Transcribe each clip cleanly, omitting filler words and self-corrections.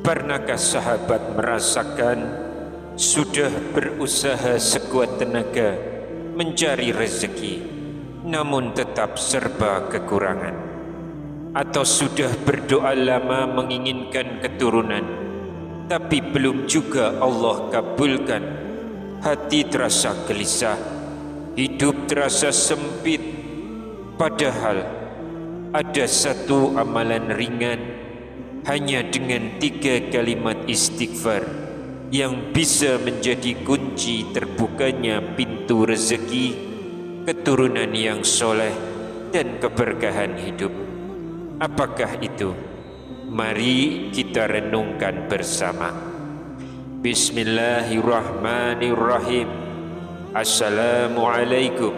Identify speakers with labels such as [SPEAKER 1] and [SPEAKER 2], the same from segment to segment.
[SPEAKER 1] Pernahkah sahabat merasakan sudah berusaha sekuat tenaga mencari rezeki, namun tetap serba kekurangan? Atau sudah berdoa lama menginginkan keturunan, tapi belum juga Allah kabulkan? Hati terasa gelisah, hidup terasa sempit, padahal ada satu amalan ringan, hanya dengan 3 kalimat istighfar yang bisa menjadi kunci terbukanya pintu rezeki, keturunan yang soleh, dan keberkahan hidup. Apakah itu? Mari kita renungkan bersama. Bismillahirrahmanirrahim. Assalamualaikum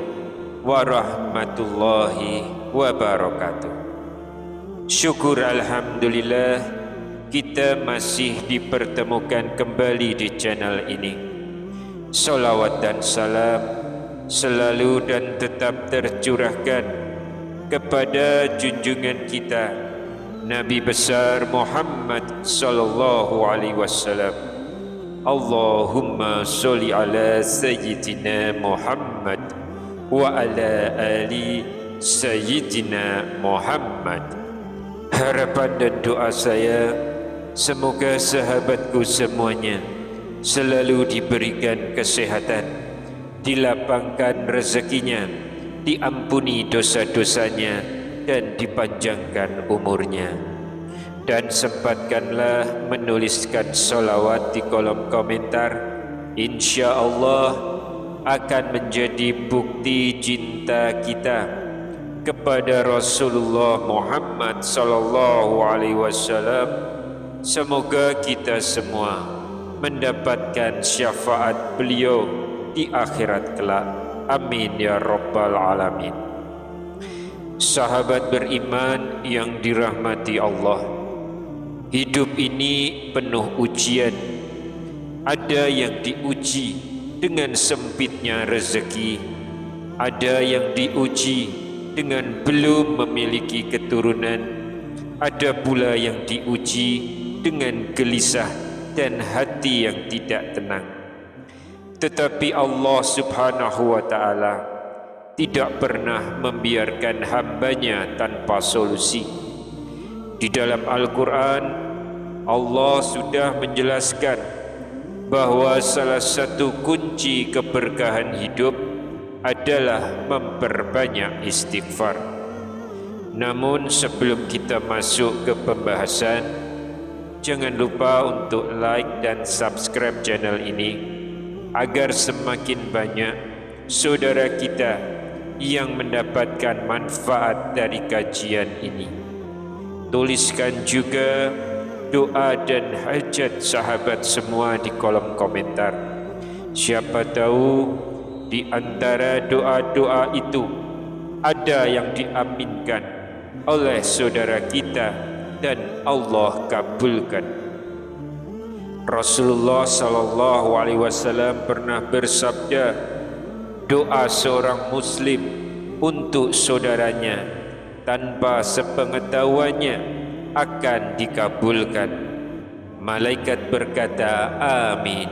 [SPEAKER 1] warahmatullahi wabarakatuh. Syukur alhamdulillah kita masih dipertemukan kembali di channel ini. Salawat dan salam selalu dan tetap tercurahkan kepada junjungan kita Nabi besar Muhammad sallallahu alaihi wasallam. Allahumma sholli ala sayyidina Muhammad wa ala ali sayyidina Muhammad. Harapan dan doa saya, semoga sahabatku semuanya selalu diberikan kesehatan, dilapangkan rezekinya, diampuni dosa-dosanya, dan dipanjangkan umurnya. Dan sempatkanlah menuliskan sholawat di kolom komentar. Insya Allah akan menjadi bukti cinta kita kepada Rasulullah Muhammad sallallahu alaihi wasallam. Semoga kita semua mendapatkan syafaat beliau di akhirat kelak. Amin ya rabbal alamin. Sahabat beriman yang dirahmati Allah, hidup ini penuh ujian. Ada yang diuji dengan sempitnya rezeki, ada yang diuji dengan belum memiliki keturunan, ada pula yang diuji dengan gelisah dan hati yang tidak tenang. Tetapi Allah subhanahu wa ta'ala tidak pernah membiarkan hambanya tanpa solusi. Di dalam Al-Quran, Allah sudah menjelaskan bahwa salah satu kunci keberkahan hidup adalah memperbanyak istighfar. Namun sebelum kita masuk ke pembahasan, jangan lupa untuk like dan subscribe channel ini agar semakin banyak saudara kita yang mendapatkan manfaat dari kajian ini. Tuliskan juga doa dan hajat sahabat semua di kolom komentar. Siapa tahu di antara doa-doa itu ada yang diaminkan oleh saudara kita dan Allah kabulkan. Rasulullah sallallahu alaihi wasallam pernah bersabda, doa seorang muslim untuk saudaranya tanpa sepengetahuannya akan dikabulkan. Malaikat berkata, amin,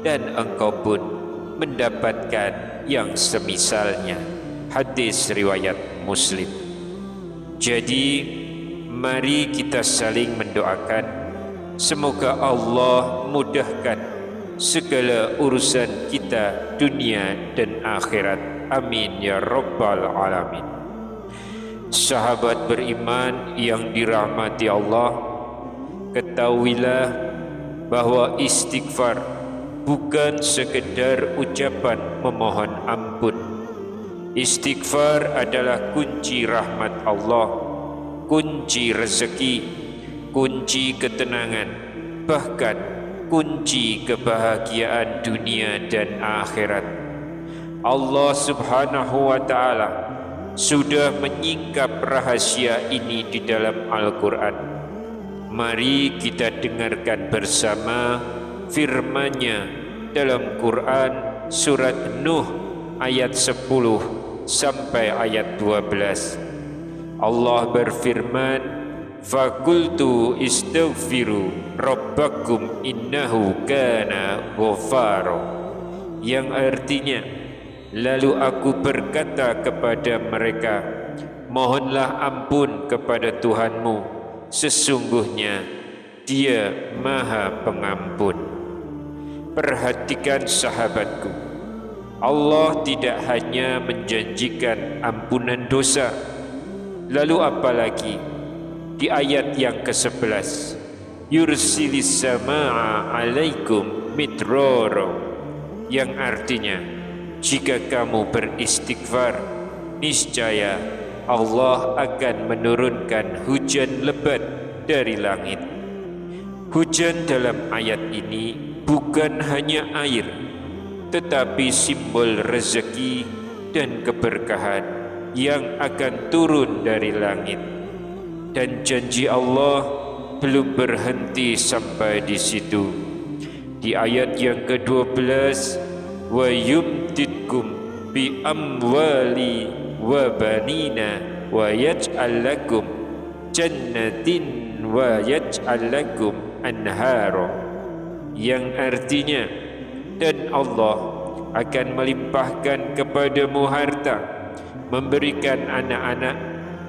[SPEAKER 1] dan engkau pun mendapatkan yang semisalnya. Hadis riwayat Muslim. Jadi mari kita saling mendoakan, semoga Allah mudahkan segala urusan kita dunia dan akhirat. Amin ya rabbal alamin. Sahabat beriman yang dirahmati Allah, ketahuilah bahwa istighfar bukan sekedar ucapan memohon ampun. Istighfar adalah kunci rahmat Allah, kunci rezeki, kunci ketenangan, bahkan kunci kebahagiaan dunia dan akhirat. Allah subhanahu wa ta'ala sudah menyingkap rahasia ini di dalam Al-Quran. Mari kita dengarkan bersama firman-Nya dalam Quran surat Nuh ayat 10 sampai ayat 12. Allah berfirman, Fakultu istaghfiru rabbakum innahu kana ghafara, yang artinya lalu aku berkata kepada mereka, mohonlah ampun kepada Tuhanmu, sesungguhnya Dia Maha Pengampun. Perhatikan sahabatku, Allah tidak hanya menjanjikan ampunan dosa, lalu apalagi di ayat yang ke-11, yursilis samaa alaikum midrara, yang artinya jika kamu beristighfar, niscaya Allah akan menurunkan hujan lebat dari langit. Hujan dalam ayat ini bukan hanya air, tetapi simbol rezeki dan keberkahan yang akan turun dari langit. Dan janji Allah belum berhenti sampai di situ. Di ayat yang ke-12, wa yumdidkum bi amwali wa banina wa yaj'al lakum jannatin wa yaj'al lakum anhara, yang artinya dan Allah akan melimpahkan kepadamu harta, memberikan anak-anak,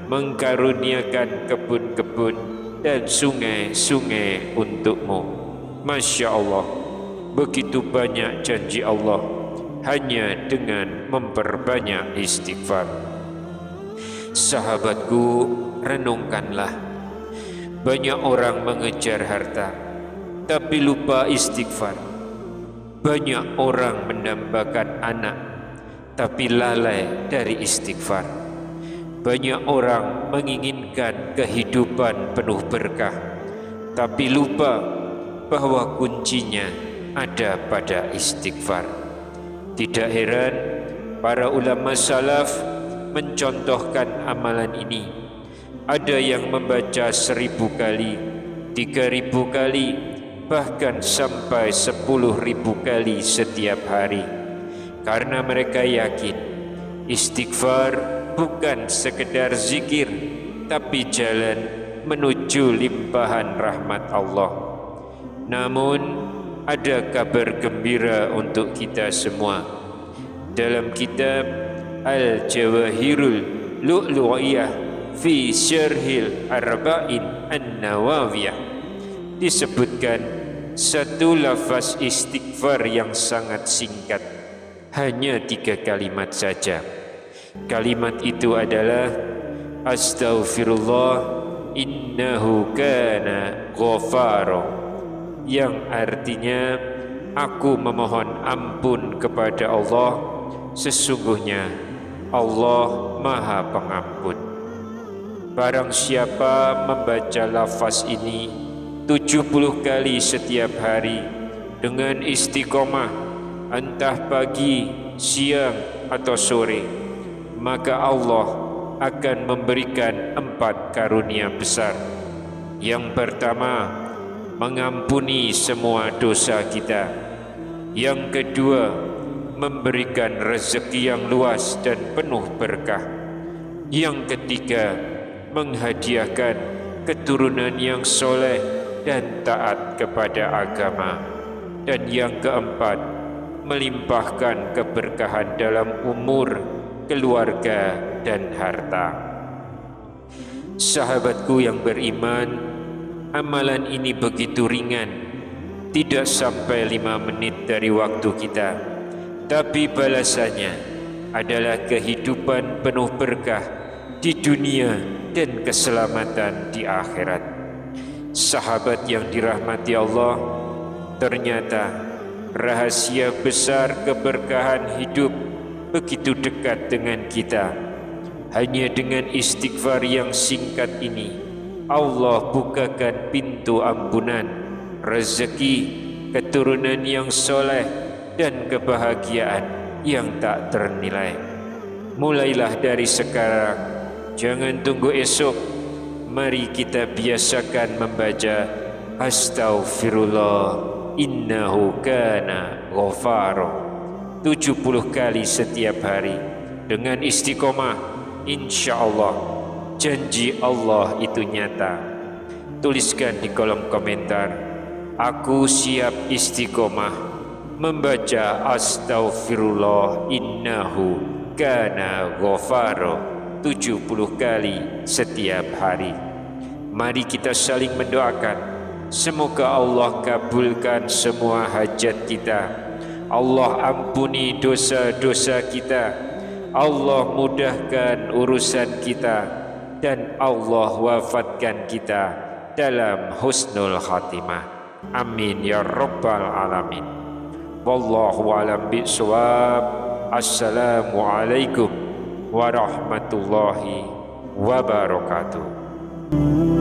[SPEAKER 1] mengkaruniakan kebun-kebun dan sungai-sungai untukmu. Masya Allah, begitu banyak janji Allah hanya dengan memperbanyak istighfar. Sahabatku, renungkanlah, banyak orang mengejar harta tapi lupa istighfar. Banyak orang mendambakan anak tapi lalai dari istighfar. Banyak orang menginginkan kehidupan penuh berkah, tapi lupa bahwa kuncinya ada pada istighfar. Tidak heran para ulama salaf mencontohkan amalan ini. Ada yang membaca 1000 kali, 3000 kali, bahkan sampai 10.000 kali setiap hari. Karena mereka yakin istighfar bukan sekedar zikir, tapi jalan menuju limpahan rahmat Allah. Namun ada kabar gembira untuk kita semua. Dalam kitab Al-Jawahirul Lu'lu'iyah fi Syarhil Arba'in An-Nawawiyah disebutkan satu lafaz istighfar yang sangat singkat, hanya 3 kalimat saja. Kalimat itu adalah astaghfirullah innahu kana ghafara, yang artinya aku memohon ampun kepada Allah, sesungguhnya Allah Maha Pengampun. Barang siapa membaca lafaz ini 70 kali setiap hari dengan istiqomah, entah pagi, siang atau sore, maka Allah akan memberikan 4 karunia besar. Yang pertama, mengampuni semua dosa kita. Yang kedua, memberikan rezeki yang luas dan penuh berkah. Yang ketiga, menghadiahkan keturunan yang soleh dan taat kepada agama. Dan yang keempat, melimpahkan keberkahan dalam umur, keluarga dan harta. Sahabatku yang beriman, amalan ini begitu ringan, tidak sampai 5 menit dari waktu kita, tapi balasannya adalah kehidupan penuh berkah di dunia dan keselamatan di akhirat. Sahabat yang dirahmati Allah, ternyata rahasia besar keberkahan hidup begitu dekat dengan kita. Hanya dengan istighfar yang singkat ini, Allah bukakan pintu ampunan, rezeki, keturunan yang soleh, dan kebahagiaan yang tak ternilai. Mulailah dari sekarang, jangan tunggu esok. Mari kita biasakan membaca astaghfirullah innahu kana ghafara 70 kali setiap hari dengan istiqomah. Insya Allah janji Allah itu nyata. Tuliskan di kolom komentar, aku siap istiqomah membaca astaghfirullah innahu kana ghafaro 70 kali setiap hari. Mari kita saling mendoakan, semoga Allah kabulkan semua hajat kita, Allah ampuni dosa-dosa kita, Allah mudahkan urusan kita, dan Allah wafatkan kita dalam husnul khatimah. Amin ya rabbal alamin. Wallahu a'lam bishawab. Assalamualaikum warahmatullahi wabarakatuh.